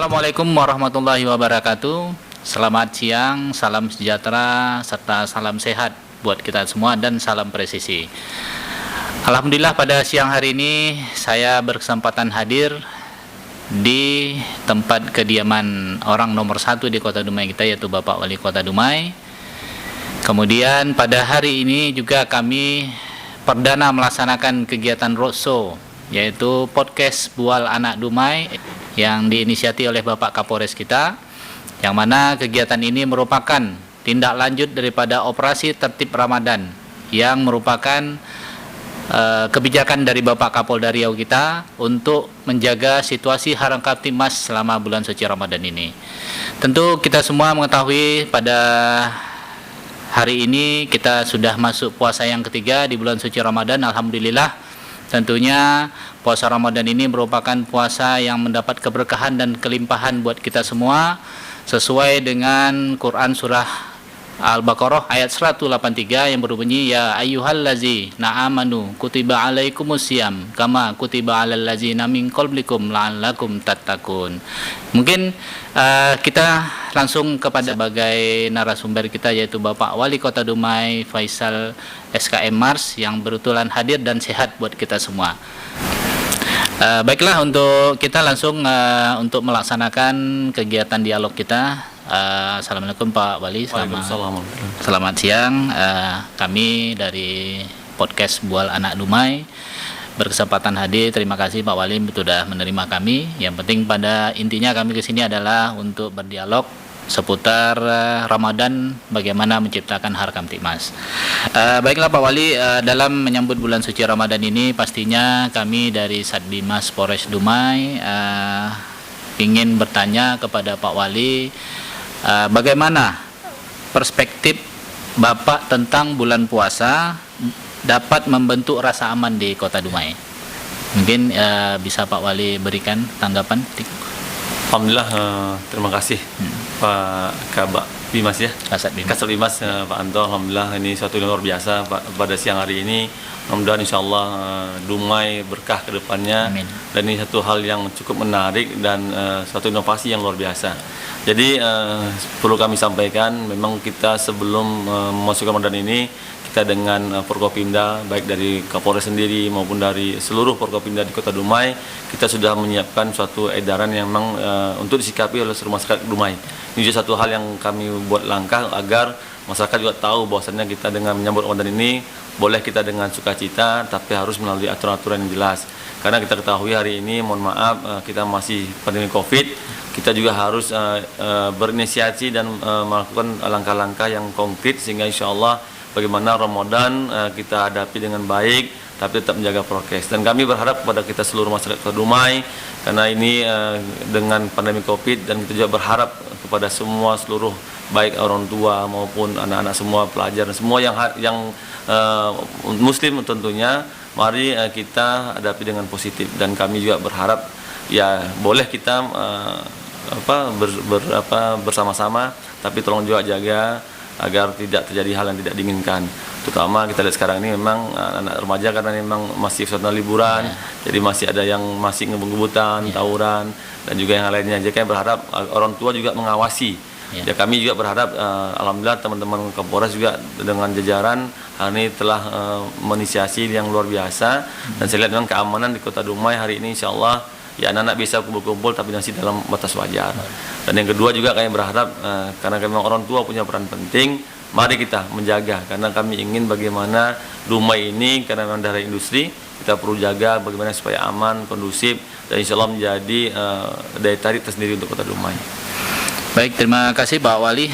Assalamualaikum warahmatullahi wabarakatuh. Selamat siang, salam sejahtera serta salam sehat buat kita semua dan salam presisi. Alhamdulillah pada siang hari ini saya berkesempatan hadir di tempat kediaman orang nomor 1 di Kota Dumai kita, yaitu Bapak Wali Kota Dumai. Kemudian pada hari ini juga kami perdana melaksanakan kegiatan roadshow, yaitu podcast Bual Anak Dumai yang diinisiasi oleh Bapak Kapolres kita, yang mana kegiatan ini merupakan tindak lanjut daripada operasi tertib Ramadan yang merupakan kebijakan dari Bapak Kapolda Riau kita untuk menjaga situasi Haram Kamtibmas selama bulan suci Ramadan ini. Tentu kita semua mengetahui pada hari ini kita sudah masuk puasa yang ketiga di bulan suci Ramadan. Alhamdulillah, tentunya puasa Ramadan ini merupakan puasa yang mendapat keberkahan dan kelimpahan buat kita semua, sesuai dengan Quran surah Al-Baqarah ayat 183 yang berbunyi, ya ayyuhallazina amanu kutiba alaikumusiyam kama kutiba alal ladzina min qablikum la'allakum tattaqun. Mungkin kita langsung kepada sebagai narasumber kita, yaitu Bapak Wali Kota Dumai Faisal SKM Mars, yang berutulan hadir dan sehat buat kita semua. Baiklah, untuk kita langsung untuk melaksanakan kegiatan dialog kita. Assalamualaikum Pak Wali, selamat siang. Kami dari podcast Bual Anak Dumai berkesempatan hadir. Terima kasih Pak Wali sudah menerima kami. Yang penting pada intinya kami kesini adalah untuk berdialog seputar Ramadan, bagaimana menciptakan Haram Kamtibmas. Baiklah Pak Wali, dalam menyambut bulan suci Ramadan ini pastinya kami dari Satbimas Polres Dumai ingin bertanya kepada Pak Wali, bagaimana perspektif Bapak tentang bulan puasa dapat membentuk rasa aman di Kota Dumai. Mungkin bisa Pak Wali berikan tanggapan. Alhamdulillah, terima kasih Pak Kabak Bimas ya, Kasat Bimas Pak Anto. Alhamdulillah, ini suatu yang luar biasa pada siang hari ini. Mudah-mudahan insya Allah Dumai berkah ke depannya. Amin. Dan ini satu hal yang cukup menarik dan suatu inovasi yang luar biasa. Jadi perlu kami sampaikan, memang kita sebelum memasuki Ramadan ini, kita dengan Forkopimda, baik dari Kapolres sendiri maupun dari seluruh Forkopimda di Kota Dumai, kita sudah menyiapkan suatu edaran yang memang untuk disikapi oleh seluruh masyarakat Dumai. Ini juga satu hal yang kami buat langkah agar masyarakat juga tahu bahwasannya kita dengan menyambut Ramadan ini boleh kita dengan sukacita, tapi harus melalui aturan-aturan yang jelas. Karena kita ketahui hari ini, mohon maaf, kita masih pandemi COVID, kita juga harus berinisiasi dan melakukan langkah-langkah yang konkret sehingga insya Allah bagaimana Ramadan kita hadapi dengan baik, tapi tetap menjaga prokes. Dan kami berharap kepada kita seluruh masyarakat Dumai, karena ini dengan pandemi COVID, dan kita juga berharap kepada semua seluruh baik orang tua maupun anak-anak semua, pelajar dan semua yang Muslim tentunya, mari kita hadapi dengan positif. Dan kami juga berharap ya boleh kita bersama-sama, tapi tolong juga jaga agar tidak terjadi hal yang tidak diinginkan. Terutama kita lihat sekarang ini memang anak remaja, karena memang masih suasana liburan, jadi masih ada yang masih ngebut-ngebutan, tawuran, dan juga yang lainnya. Jadi kami berharap orang tua juga mengawasi. Ya, kami juga berharap alhamdulillah teman-teman Kapolres juga dengan jajaran hari ini telah menginisiasi yang luar biasa. Dan saya lihat memang keamanan di Kota Dumai hari ini insya Allah ya anak-anak bisa kumpul-kumpul, tapi masih dalam batas wajar. Dan yang kedua juga kami berharap karena memang orang tua punya peran penting, mari kita menjaga, karena kami ingin bagaimana Dumai ini, karena memang dari industri, kita perlu jaga bagaimana supaya aman, kondusif, dan insya Allah menjadi daya tarik tersendiri untuk Kota Dumai. Baik, terima kasih Pak Wali.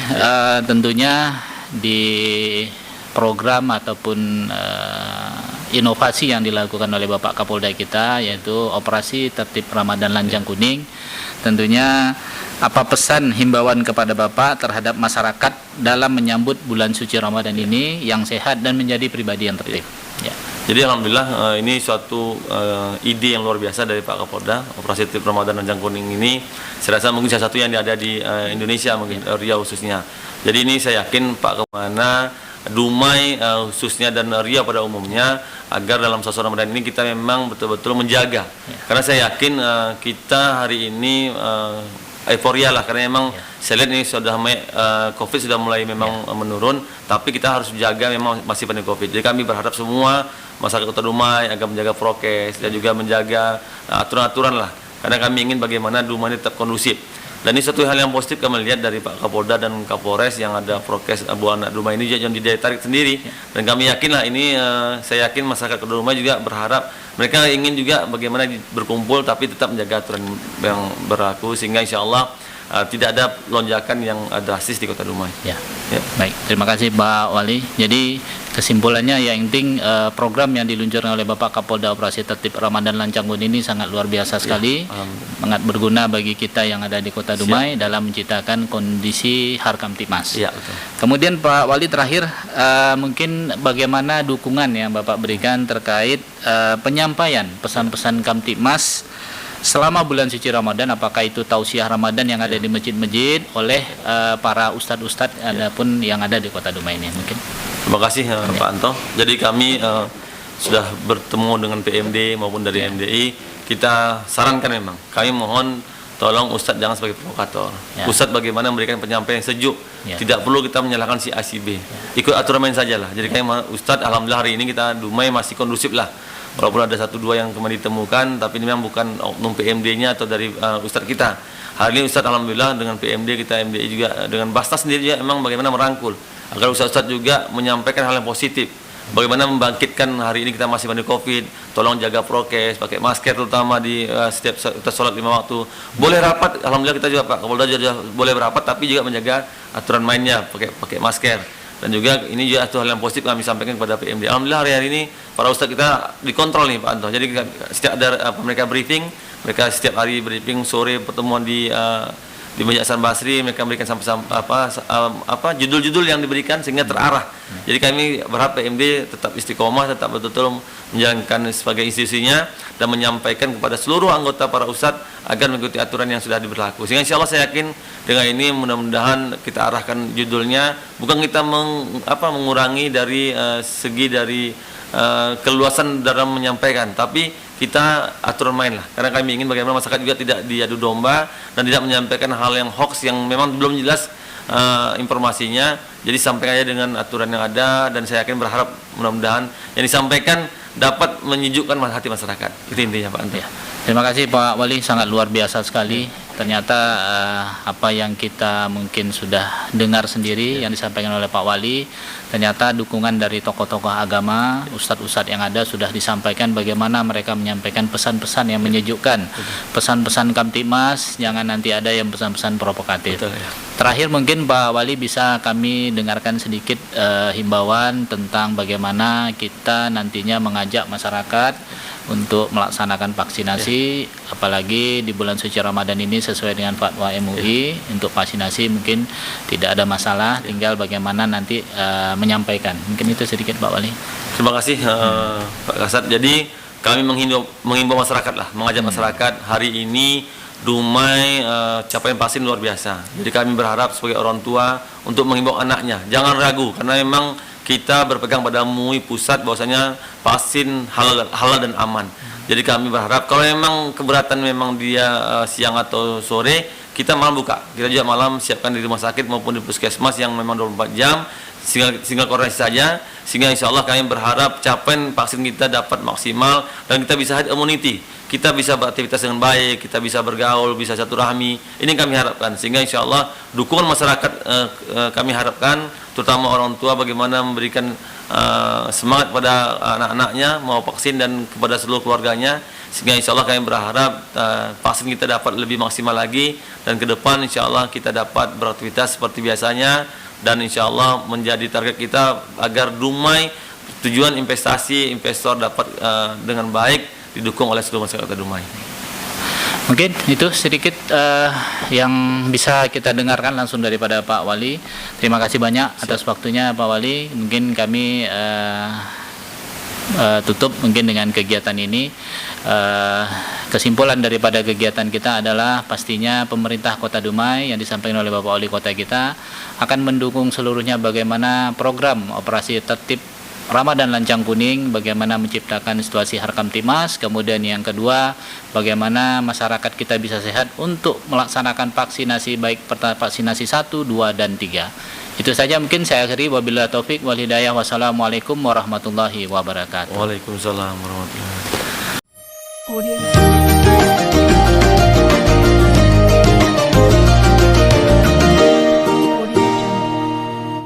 Tentunya di program ataupun inovasi yang dilakukan oleh Bapak Kapolda kita, yaitu operasi tertib Ramadan Lanjang Kuning, tentunya apa pesan himbauan kepada Bapak terhadap masyarakat dalam menyambut bulan suci Ramadan ini yang sehat dan menjadi pribadi yang tertib? Ya. Jadi alhamdulillah ini suatu ide yang luar biasa dari Pak Kapolda. Operasi tertib Ramadan Lanjang Kuning ini saya rasa mungkin salah satu yang ada di Indonesia, mungkin Riau khususnya. Jadi ini saya yakin Pak Kemana Dumai khususnya dan Riau pada umumnya, agar dalam suasana Ramadan ini kita memang betul-betul menjaga. Karena saya yakin kita hari ini euforia lah, karena memang saya lihat ini sudah COVID sudah mulai memang menurun, tapi kita harus jaga memang masih pandemi COVID. Jadi kami berharap semua masyarakat Kota Dumai agar menjaga prokes dan juga menjaga aturan-aturan lah, karena kami ingin bagaimana Dumai ini tetap kondusif. Dan ini satu hal yang positif kami lihat dari Pak Kapolda dan Kapolres yang ada prokes buat anak Dumai ini yang ditarik sendiri. Dan kami yakinlah ini, saya yakin masyarakat Kota Dumai juga berharap mereka ingin juga bagaimana berkumpul tapi tetap menjaga aturan yang berlaku, sehingga insya Allah tidak ada lonjakan yang drastis di Kota Dumai. Ya. Baik, terima kasih Pak Wali. Jadi kesimpulannya yang penting program yang diluncurkan oleh Bapak Kapolda Operasi Tertib Ramadan Lancanggun ini sangat luar biasa sekali, sangat berguna bagi kita yang ada di Kota Dumai dalam menciptakan kondisi Harkamtibmas. Ya, betul. Kemudian Pak Wali terakhir, mungkin bagaimana dukungan yang Bapak berikan terkait penyampaian pesan-pesan Kamtibmas selama bulan suci Ramadan, apakah itu tausiah Ramadan yang ada di masjid-masjid oleh para ustadz-ustadz adapun yang ada di Kota Dumai ini mungkin. Terima kasih Pak Anto. Jadi kami sudah bertemu dengan PMD maupun dari MDI, kita sarankan memang, kami mohon tolong ustadz jangan sebagai provokator. Ustadz bagaimana memberikan penyampaian yang sejuk, tidak perlu kita menyalahkan si A si B. Ikut aturan main sajalah. Jadi kami ustadz, alhamdulillah hari ini kita Dumai masih kondusif lah. Walaupun ada 1-2 yang kemarin ditemukan, tapi ini memang bukan oknum PMD-nya atau dari ustadz kita. Hari ini ustadz alhamdulillah dengan PMD kita, MDI juga dengan Basnas sendiri juga memang bagaimana merangkul agar ustadz juga menyampaikan hal yang positif. Bagaimana membangkitkan hari ini kita masih pandemi COVID, tolong jaga prokes, pakai masker terutama di setiap kita sholat 5 waktu. Boleh rapat, alhamdulillah kita juga Pak Kapolda juga boleh berapat, tapi juga menjaga aturan mainnya, pakai masker. Dan juga ini juga satu hal yang positif kami sampaikan kepada PMD. Alhamdulillah hari ini para ustadz kita dikontrol nih Pak Anto. Jadi setiap ada mereka briefing, mereka setiap hari briefing, sore pertemuan di Masjid Hasan Basri, mereka memberikan judul-judul yang diberikan sehingga terarah. Jadi kami berharap PMD tetap istiqomah, tetap betul-betul menjalankan sebagai institusinya dan menyampaikan kepada seluruh anggota para ustadz agar mengikuti aturan yang sudah diberlaku. Sehingga insya Allah saya yakin dengan ini mudah-mudahan kita arahkan judulnya, bukan kita mengurangi dari segi dari keluasan dalam menyampaikan, tapi kita aturan main lah, karena kami ingin bagaimana masyarakat juga tidak diadu domba dan tidak menyampaikan hal yang hoax yang memang belum jelas informasinya. Jadi sampaikan aja dengan aturan yang ada, dan saya yakin berharap mudah-mudahan yang disampaikan dapat menyejukkan hati masyarakat. Itu intinya Pak Anto. Terima kasih Pak Wali, sangat luar biasa sekali. Ternyata apa yang kita mungkin sudah dengar sendiri yang disampaikan oleh Pak Wali, ternyata dukungan dari tokoh-tokoh agama, ustadz-ustadz yang ada sudah disampaikan bagaimana mereka menyampaikan pesan-pesan yang menyejukkan, pesan-pesan Kamtibmas, jangan nanti ada yang pesan-pesan provokatif. Terakhir mungkin Pak Wali bisa kami dengarkan sedikit himbauan tentang bagaimana kita nantinya mengajak masyarakat untuk melaksanakan vaksinasi, apalagi di bulan suci Ramadan ini sesuai dengan fatwa MUI untuk vaksinasi mungkin tidak ada masalah, tinggal bagaimana nanti menyampaikan. Mungkin itu sedikit Pak Wali. Terima kasih Pak Kasat. Jadi kami menghimbau masyarakat lah, mengajak masyarakat hari ini Dumai capaian vaksin luar biasa. Jadi kami berharap sebagai orang tua untuk menghimbau anaknya, jangan ragu, karena memang kita berpegang pada MUI pusat bahwasanya vaksin halal dan aman. Jadi kami berharap kalau memang keberatan memang dia siang atau sore, kita malam buka. Kita juga malam siapkan di rumah sakit maupun di puskesmas yang memang 24 jam, single koordinasi saja, sehingga insya Allah kami berharap capaian vaksin kita dapat maksimal dan kita bisa herd immunity. Kita bisa beraktivitas dengan baik, kita bisa bergaul, bisa silaturahmi. Ini yang kami harapkan, sehingga insya Allah dukungan masyarakat kami harapkan, terutama orang tua bagaimana memberikan semangat pada anak-anaknya mau vaksin dan kepada seluruh keluarganya, sehingga insya Allah kami berharap vaksin kita dapat lebih maksimal lagi, dan ke depan insya Allah kita dapat beraktivitas seperti biasanya, dan insya Allah menjadi target kita agar Dumai tujuan investasi investor dapat dengan baik didukung oleh seluruh masyarakat Dumai. Mungkin itu sedikit yang bisa kita dengarkan langsung daripada Pak Wali. Terima kasih banyak atas waktunya Pak Wali. Mungkin kami tutup mungkin dengan kegiatan ini. Kesimpulan daripada kegiatan kita adalah pastinya pemerintah Kota Dumai yang disampaikan oleh Bapak Wali Kota kita akan mendukung seluruhnya bagaimana program operasi tertib Ramadan Lancang Kuning, bagaimana menciptakan situasi Harkam Timas. Kemudian yang kedua, bagaimana masyarakat kita bisa sehat untuk melaksanakan vaksinasi, baik vaksinasi 1, 2, dan 3. Itu saja mungkin saya akhiri. Wabillahi taufik wal hidayah. Wassalamualaikum warahmatullahi wabarakatuh. Waalaikumsalam warahmatullahi wabarakatuh. Audio